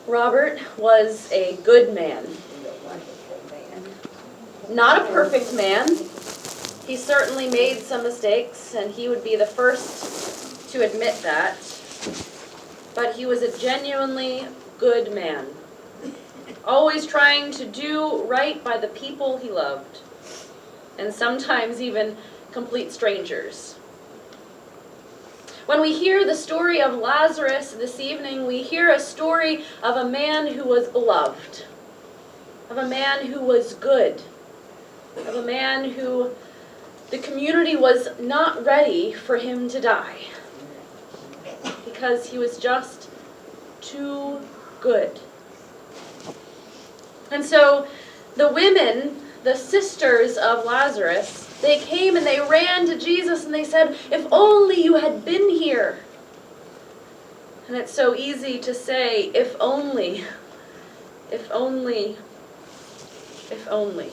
Robert was a good man. Not a perfect man. He certainly made some mistakes, and he would be the first to admit that. But he was a genuinely good man, always trying to do right by the people he loved, and sometimes even complete strangers. When we hear the story of Lazarus this evening, we hear a story of a man who was beloved, of a man who was good, of a man who the community was not ready for him to die because he was just too good. And so the women, the sisters of Lazarus, they came and they ran to Jesus and they said, "If only you had been here." And it's so easy to say, if only, if only, if only.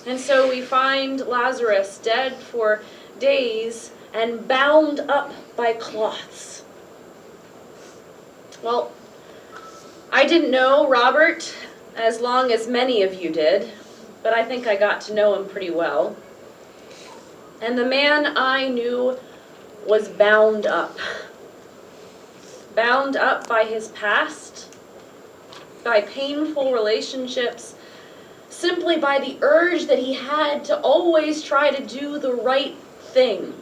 And so we find Lazarus dead for days and bound up by cloths. Well, I didn't know Robert as long as many of you did, but I think I got to know him pretty well. And the man I knew was bound up. Bound up by his past, by painful relationships, simply by the urge that he had to always try to do the right thing.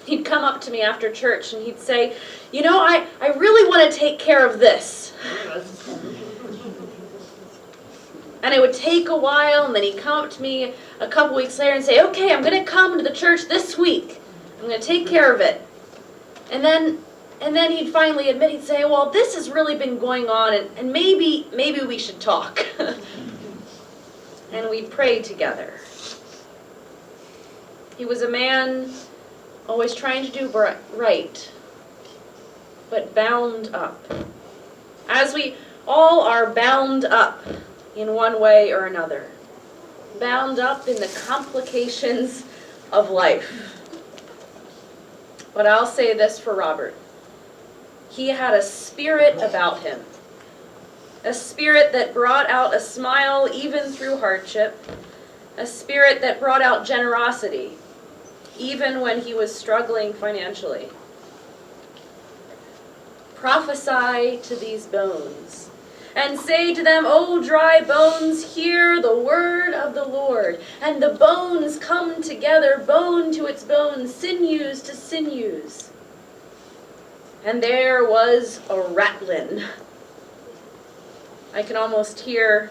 He'd come up to me after church and he'd say, "You know, I really want to take care of this." And it would take a while, and then he'd come up to me a couple weeks later and say, "Okay, I'm going to come to the church this week. I'm going to take care of it." And then he'd finally admit, he'd say, "Well, this has really been going on, and maybe we should talk." And we'd pray together. He was a man always trying to do right, but bound up. As we all are bound up in one way or another. Bound up in the complications of life. But I'll say this for Robert. He had a spirit about him. A spirit that brought out a smile even through hardship. A spirit that brought out generosity, even when he was struggling financially. Prophesy to these bones, and say to them, "O dry bones, hear the word of the Lord." And the bones come together, bone to its bone, sinews to sinews. And there was a rattling. I can almost hear